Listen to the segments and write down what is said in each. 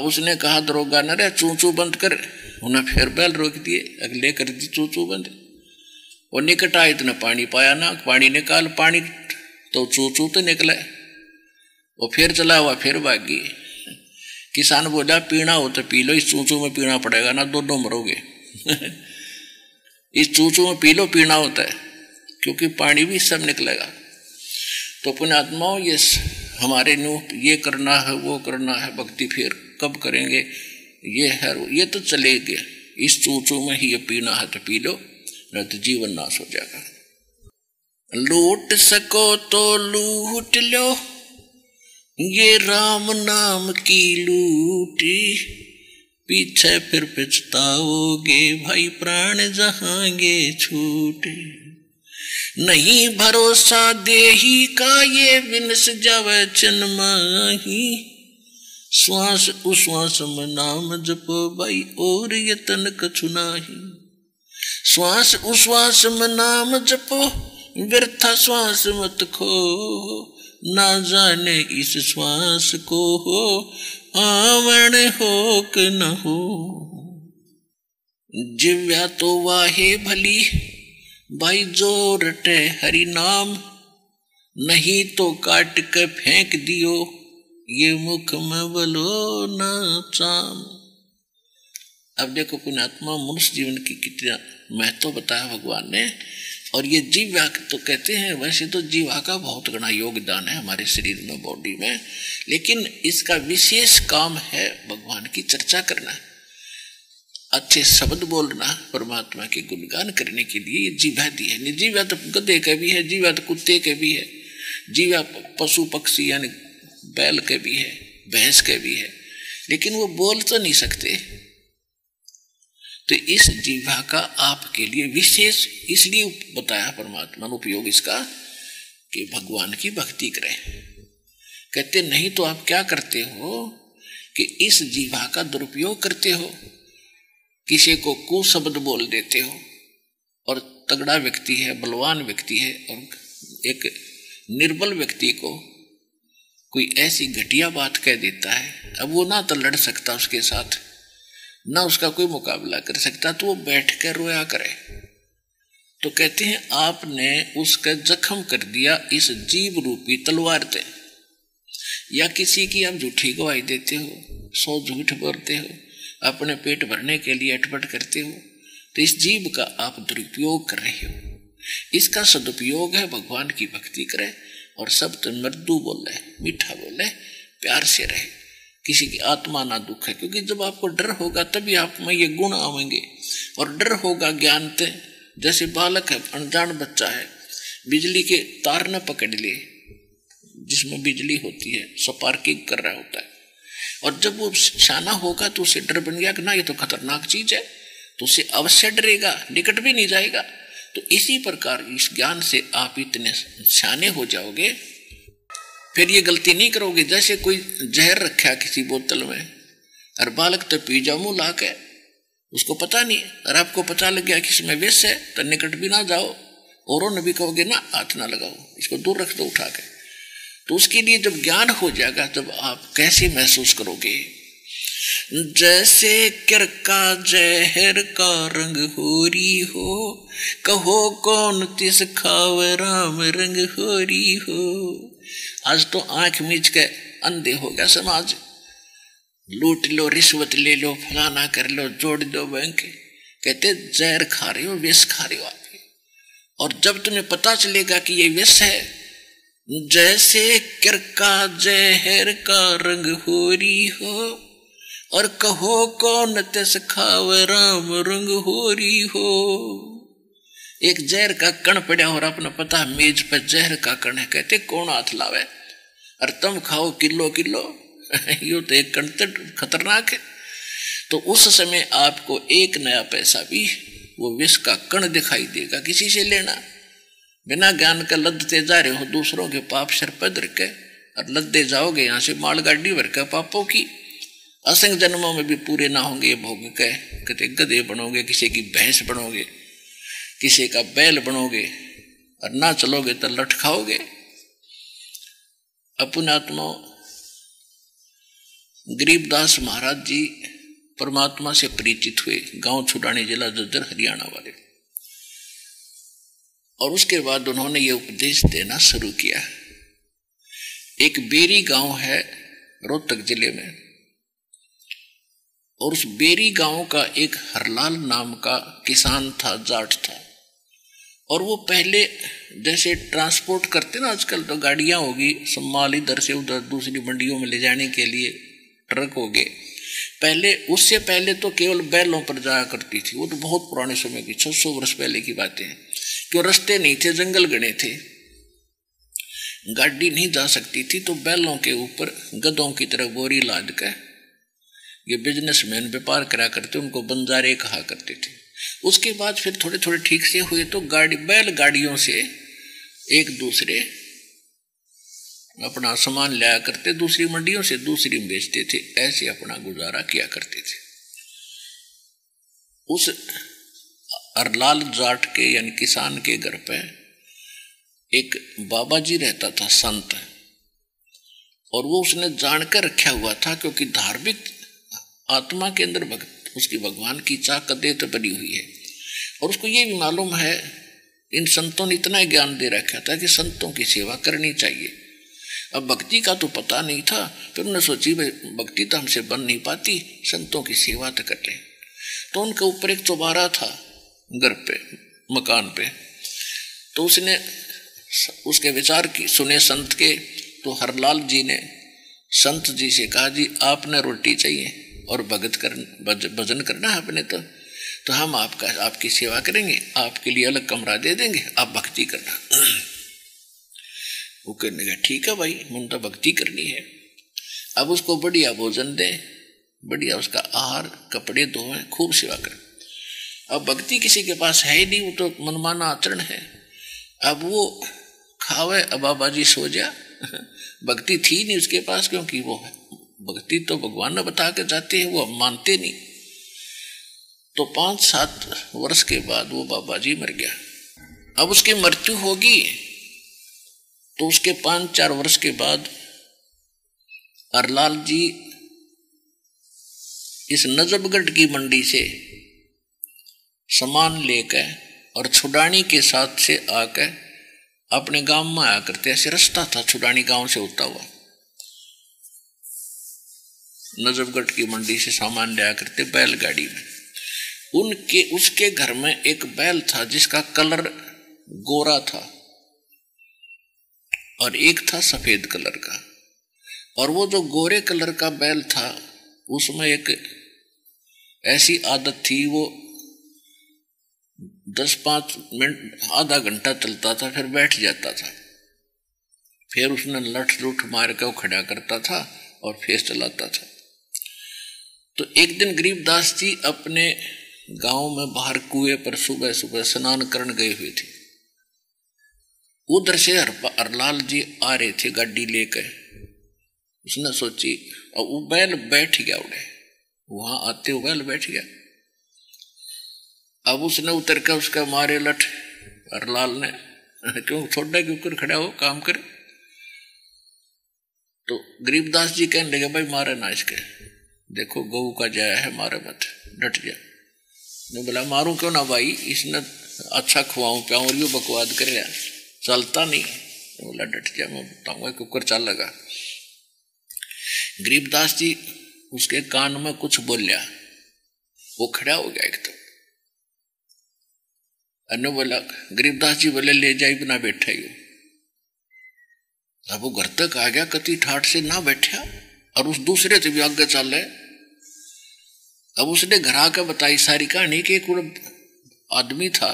उसने कहा दरोगा न रे चू चू बंद कर, उन्हें फिर बैल रोक दिए, अगले कर दी चू चू बंद। वो निकट आए इतना पानी पाया ना, पानी निकाल, पानी तो चू चू तो निकला। वो फिर चला हुआ, फिर भाग गई। किसान बोला पीना हो तो पी लो, इस चूचू में पीना पड़ेगा ना, दोनों मरोगे। इस चूचू में पी लो, पीना होता है, क्योंकि पानी भी सब निकलेगा। तो पुण्यात्माओं ये हमारे नु ये करना है वो करना है, भक्ति फिर कब करेंगे, ये है ये तो चलेगा, इस चूचू में ही ये पीना है तो पी लो, नहीं तो जीवन नाश हो जाएगा। लूट सको तो लूट लो, ये राम नाम की लूटी, पीछे फिर पछताओगे भाई प्राण जहांगे छूटे। नहीं भरोसा देही का ये विनस जावे चिन माही, श्वास उश्वास में नाम जपो भाई और यतन कछु नाही। श्वास उश्वास में नाम जपो व्यर्था श्वास मत खो, ना जाने इस श्वास को हो आवण हो कि न हो। जिव्या तो वाहे भली भाई जो रटे हरि नाम, नहीं तो काट के फेंक दियो ये मुख में बलो न चाम। अब देखो पुण्यात्मा मनुष्य जीवन की कितना महत्व बताया भगवान ने। और ये जीवा तो कहते हैं, वैसे तो जीवा का बहुत बड़ा योगदान है हमारे शरीर में, बॉडी में, लेकिन इसका विशेष काम है भगवान की चर्चा करना, अच्छे शब्द बोलना, परमात्मा के गुणगान करने के लिए ये जीवा दी है। जीवा तो गधे के भी है, जीवा तो कुत्ते के भी है, जीवा पशु पक्षी यानी बैल के भी है, भैंस के भी है, लेकिन वो बोल तो नहीं सकते। तो इस जीवा का आपके लिए विशेष इसलिए बताया परमात्मा ने उपयोग इसका कि भगवान की भक्ति करें। कहते नहीं तो आप क्या करते हो कि इस जीवा का दुरुपयोग करते हो, किसी को कुशब्द बोल देते हो, और तगड़ा व्यक्ति है, बलवान व्यक्ति है, और एक निर्बल व्यक्ति को कोई ऐसी घटिया बात कह देता है, अब वो ना तो लड़ सकता उसके साथ, ना उसका कोई मुकाबला कर सकता, तो वो बैठ कर रोया करे। तो कहते हैं आपने उसका जख्म कर दिया इस जीव रूपी तलवार से। या किसी की आप झूठी गवाही देते हो, 100 झूठ बोलते हो, अपने पेट भरने के लिए अटपट करते हो, तो इस जीव का आप दुरुपयोग कर रहे हो। इसका सदुपयोग है भगवान की भक्ति करे, और सब तो मृदु बोले, मीठा बोले, प्यार से रहे, किसी की आत्मा ना दुखे। क्योंकि जब आपको डर होगा तभी आप में ये गुण आवेंगे, और डर होगा ज्ञान ते। जैसे बालक है, अनजान बच्चा है, बिजली के तार न पकड़ ले जिसमें बिजली होती है, स्पार्किंग कर रहा होता है, और जब वो शाना होगा तो उसे डर बन गया कि ना ये तो खतरनाक चीज है, तो उसे अवश्य डरेगा, निकट भी नहीं जाएगा। तो इसी प्रकार इस ज्ञान से आप इतने शाने हो जाओगे, फिर ये गलती नहीं करोगे। जैसे कोई जहर रखा किसी बोतल में, और बालक तो पी जाओ मुंह ला के, उसको पता नहीं, और आपको पता लग गया कि इसमें विष है, तो निकट भी ना जाओ, औरों ने भी कहोगे ना हाथ ना लगाओ, इसको दूर रख दो उठा के। तो उसके लिए जब ज्ञान हो जाएगा तब आप कैसे महसूस करोगे। जैसे किर का जहर का रंग होरी हो, कहो कौन तिस खावे राम रंग होरी हो। आज तो आंख मीच के अंधे हो गया समाज, लूट लो, रिश्वत ले लो, फलाना कर लो, जोड़ दो बैंक। कहते जहर खा रहे हो, विष खा रहे हो आप। और जब तुम्हें पता चलेगा कि ये विष है, जैसे किर का जहर का रंग होरी हो, और कहो कौन तिस खावे राम रंग होरी हो। एक जहर का कण पड़ा और अपना पता मेज पर जहर का कण है, कहते कौन हाथ लावे, और तुम खाओ किलो किलो, यो तो एक कण खतरनाक है। तो उस समय आपको एक नया पैसा भी वो विष का कण दिखाई देगा। किसी से लेना, बिना ज्ञान का लदते जा रहे हो दूसरों के पाप सर पर धर के, और लदते जाओगे यहाँ से मालगाड़ी भर के पापों की। असंग जन्मों में भी पूरे ना होंगे ये भोग के, कहते गधे बनोगे, किसी की भैंस बनोगे, किसी का बैल बनोगे, और ना चलोगे तो लठ खाओगे। अपनात्मा गरीबदास महाराज जी परमात्मा से परिचित हुए, गांव छुड़ानी, जिला झज्जर, हरियाणा वाले। और उसके बाद उन्होंने ये उपदेश देना शुरू किया। एक बेरी गांव है रोहतक जिले में, और उस बेरी गांव का एक हरलाल नाम का किसान था, जाट था। और वो पहले जैसे ट्रांसपोर्ट करते ना, आजकल तो गाड़ियां होगी, माल इधर से उधर दूसरी मंडियों में ले जाने के लिए ट्रक हो गए। पहले, उससे पहले तो केवल बैलों पर जाया करती थी। वो तो बहुत पुराने समय की, 600 वर्ष पहले की बातें हैं। क्यों, रास्ते नहीं थे, जंगल घने थे, गाड़ी नहीं जा सकती थी, तो बैलों के ऊपर गधों की तरह बोरी लाद कर ये बिजनेसमैन व्यापार करा करते, उनको बंजारे कहा करते थे। उसके बाद फिर थोड़े थोड़े ठीक से हुए तो बैल गाड़ियों से एक दूसरे अपना सामान लाया करते, दूसरी मंडियों से दूसरी में बेचते थे। ऐसे अपना गुजारा किया करते थे। उस हरलाल जाट के यानी किसान के घर पे एक बाबा जी रहता था, संत, और वो उसने जानकर रखा हुआ था, क्योंकि धार्मिक आत्मा के अंदर उसकी भगवान की चाह कदे तो बनी हुई है। और उसको ये भी मालूम है, इन संतों ने इतना ज्ञान दे रखा था कि संतों की सेवा करनी चाहिए। अब भक्ति का तो पता नहीं था, फिर उन्होंने सोची भाई भक्ति तो हमसे बन नहीं पाती, संतों की सेवा तो कर लें। तो उनके ऊपर एक चौबारा था घर पे, मकान पे। तो उसने उसके विचार की सुने संत के, तो हरलाल जी ने संत जी से कहा, जी आपने रोटी चाहिए और भजन करना है अपने, तो हम आपकी सेवा करेंगे, आपके लिए अलग कमरा दे देंगे, आप भक्ति करना। वो कहने का ठीक है भाई, मन तो भक्ति करनी है। अब उसको बढ़िया भोजन दे, बढ़िया उसका आहार, कपड़े धोए, खूब सेवा करें। अब भक्ति किसी के पास है ही नहीं, वो तो मनमाना आचरण है। अब वो खावे, अब बाबा जी सो जा। भक्ति थी नहीं उसके पास, क्योंकि वो भक्ति तो भगवान ने बता के जाते हैं, वो हम मानते नहीं। तो 5-7 वर्ष के बाद वो बाबा जी मर गया। अब उसकी मृत्यु होगी तो उसके 5-4 वर्ष के बाद हरलाल जी इस नजफगढ़ की मंडी से सामान लेकर और छुड़ानी के साथ से आकर अपने गांव में आया करते। ऐसे रास्ता था छुड़ानी गांव से होता हुआ, नजफगढ़ की मंडी से सामान लाया करते बैलगाड़ी में। उसके घर में एक बैल था जिसका कलर गोरा था और एक था सफेद कलर का। और वो जो गोरे कलर का बैल था, उसमें एक ऐसी आदत थी, वो 10-5 मिनट, आधा घंटा चलता था, फिर बैठ जाता था। फिर उसने लठ लुठ मार के वो खड़ा करता था और फिर चलाता था। तो एक दिन गरीबदास जी अपने गांव में बाहर कुएं पर सुबह सुबह स्नान करने गए हुए थे। उधर से हरलाल जी आ रहे थे गाड़ी लेकर। उसने सोची, और वो बैल बैठ गया, उड़े वहां आते हुए बैल बैठ गया। अब उसने उतर कर उसका मारे लठ, हरलाल ने, क्यों छोड़ा के ऊपर खड़ा हो काम करे। तो गरीबदास जी कहने लगे, भाई मारे ना इसके, देखो गऊ का जाया है, मारे मत, डट जा। ने बोला मारूं क्यों ना भाई, इसने अच्छा खुआऊं प्याऊं और यू बकवाद कर रहा, चलता नहीं। बोला डट जा, मैं बताऊंगा कि ऊपर चल लगा। गरीबदास जी उसके कान में कुछ बोलिया, वो खड़ा हो गया एकदम। अन्य बोला, गरीबदास जी बोले ले जाई बिना बैठा ही। अब वो घर तक आ गया, कति ठाठ से ना बैठा और उस दूसरे से भी आगे चल रहे। अब उसने घर आकर बताई सारी कहानी कि एक आदमी था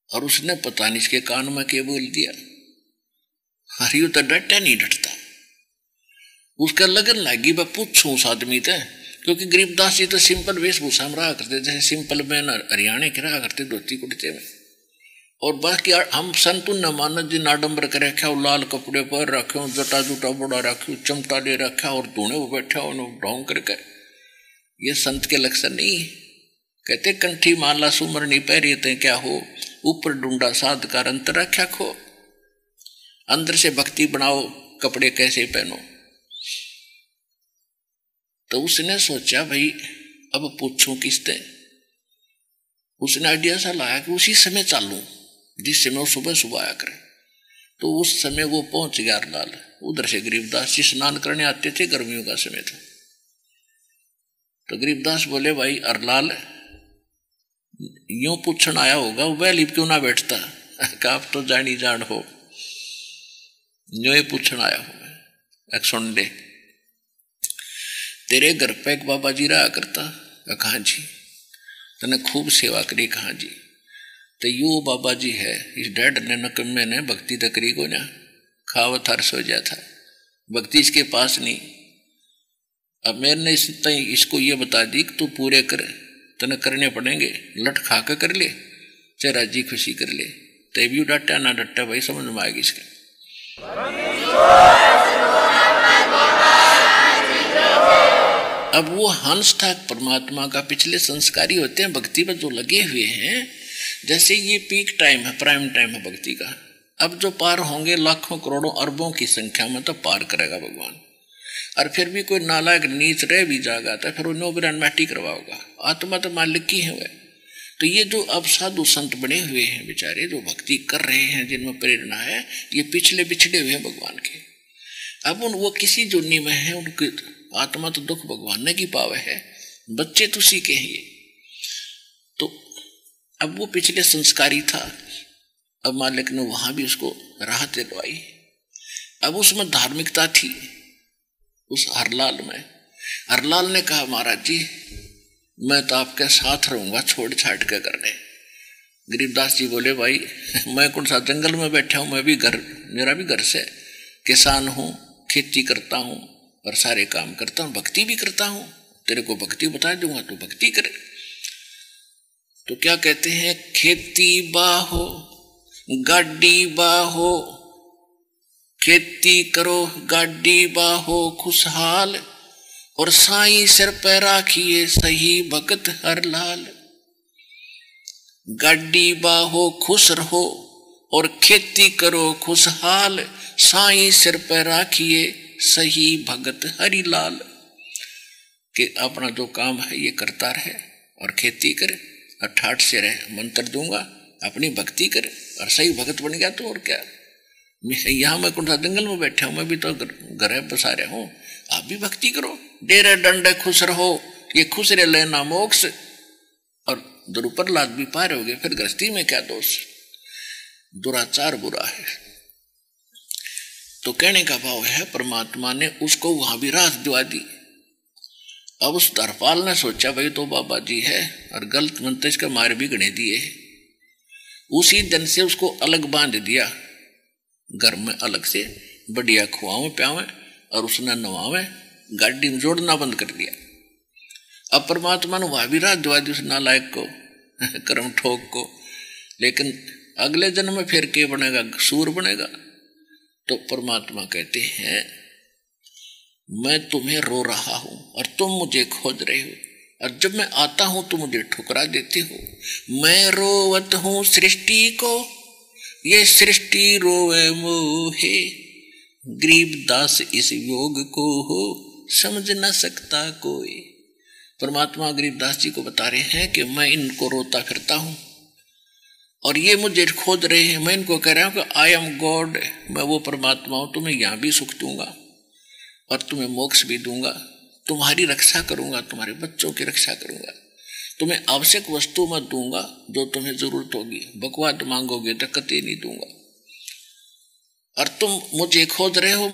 और उसने पता नहीं इसके कान में क्या बोल दिया। हरियो तो डटा नहीं डटता, उसका लगन लगी, मैं पूछूं उस आदमी से, क्योंकि गरीबदास जी तो सिंपल वेशभूषा में रहा करते, जैसे सिंपल मैन हरियाणा के रहा करते, धोती कुर्ते में। और बाकी हम संत न मानत जी नाडंबर कर रखा, लाल कपड़े पर रखे, जटा जुटा बड़ा रखे, चमटा ले रखा और धोने वो बैठा ढोंग करके। ये संत के लक्षण नहीं। कहते कंठी माला सुमरनी पैरी ते क्या हो, ऊपर डूंडा साध का अंतर रखा खो। अंदर से भक्ति बनाओ, कपड़े कैसे पहनो। तो उसने सोचा भाई अब पूछूं किससे। उसने आइडिया सा लाया कि उसी समय चालूं जिस समय वो सुबह सुबह आया करे। तो उस समय वो पहुंच गया अरलाल। उधर से गरीबदास जी स्नान करने आते थे, गर्मियों का समय था। तो गरीबदास बोले भाई अरलाल यूं पूछन आया होगा, वह लिप क्यों ना बैठता, का आप तो जानी जान हो, जो ये पूछन आया हो। सुन ले, तेरे घर पे एक बाबा जी रहा करता। कहा जी, तने खूब सेवा करी। कहा जी, तो यू बाबा जी है, इस डैड ने नकम्मे ने भक्ति तकरी को ना खावत हर्ष हो जाता, भक्ति इसके पास नहीं। अब मैंने इसको ये बता दी कि तू पूरे कर, तने करने पड़ेंगे, लट खा कर कर ले, चाहे राजी खुशी कर ले। तब यू डटा ना डटा भाई समझ में आएगी इसके। अब वो हंस था परमात्मा का, पिछले संस्कारी होते हैं भक्ति में जो लगे हुए हैं। जैसे ये पीक टाइम है, प्राइम टाइम है भक्ति का। अब जो पार होंगे लाखों करोड़ों अरबों की संख्या में, तो पार करेगा भगवान। और फिर भी कोई नालायक नीच रह भी जागा तो फिर उन्हें बिरानमाटी करवाओगा। आत्मा तो मालिक की है वह। तो ये जो अब साधु संत बने हुए हैं बेचारे, जो भक्ति कर रहे हैं, जिनमें प्रेरणा है, ये पिछले बिछड़े हुए हैं भगवान के। अब वो किसी जोनी में है, उनकी आत्मा तो दुख भगवान ने की पावे है, बच्चे तो उसी के हैं ये। तो अब वो पिछले संस्कारी था, अब मालिक ने वहां भी उसको राहत दिलवाई। अब उसमें धार्मिकता थी उस हरलाल में। हरलाल ने कहा महाराज जी मैं तो आपके साथ रहूंगा, छोड़ छाड़ के करने। गरीबदास जी बोले भाई मैं कौन सा जंगल में बैठा हूं, मैं भी घर, मेरा भी घर से किसान हूं, खेती करता हूं और सारे काम करता हूं, भक्ति भी करता हूं। तेरे को भक्ति बता दूंगा, तो भक्ति करे। तो क्या कहते हैं, खेती बाहो गाड़ी बाहो, खेती करो गाड़ी बाहो खुशहाल, और साईं सिर पे राखिए सही भगत हरलाल। गाड़ी बाहो खुश रहो और खेती करो खुशहाल, साईं सिर पे राखिए सही भगत हरिलाल। कि अपना जो काम है ये करता रहे और खेती करे और ठाठ से रहे। मंत्र दूंगा, अपनी भक्ति करे और सही भगत बन गया तो और क्या। यहाँ मैं कौन सा जंगल में बैठा हूं, मैं भी तो घर बसा रहा हूं। आप भी भक्ति करो, डेरे डंडे खुश रहो, ये खुश रह लेना मोक्ष। और दुरुपरलाद भी पार हो गए, फिर गृहस्थी में क्या दोष। दुराचार बुरा है। तो कहने का भाव है परमात्मा ने उसको वहां भी रास दिवा दी। अब उस धरपाल ने सोचा भाई तो बाबा जी है, और गलत मंत्र इसका मार भी गणे दिए। उसी दिन से उसको अलग बांध दिया, घर में अलग से बढ़िया खुआवे प्यावे और उसने नवावे, गाड़ी में जोड़ना बंद कर दिया। अब परमात्मा ने वहां भी रात दिवा दी उस नालायक को, कर्म ठोक को। लेकिन अगले जन्म में फिर के बनेगा, सूर बनेगा। तो परमात्मा कहते हैं मैं तुम्हें रो रहा हूं और तुम मुझे खोज रहे हो, और जब मैं आता हूं तो मुझे ठुकरा देते हो। मैं रोवत हूं सृष्टि को, ये सृष्टि रोवे मोहे, गरीबदास इस योग को हो समझ न सकता कोई। परमात्मा गरीबदास जी को बता रहे हैं कि मैं इनको रोता फिरता हूं और ये मुझे खोज रहे हैं। मैं इनको कह रहा हूं कि आई एम गॉड, मैं वो परमात्मा हूं, तुम्हें यहां भी सुख दूंगा और तुम्हें मोक्ष भी दूंगा, तुम्हारी रक्षा करूंगा, तुम्हारे बच्चों की रक्षा करूंगा, तुम्हें आवश्यक वस्तु मत दूंगा जो तुम्हें जरूरत होगी, बकवाद मांगोगे तो कतई नहीं दूंगा। और तुम मुझे खोज रहे हो।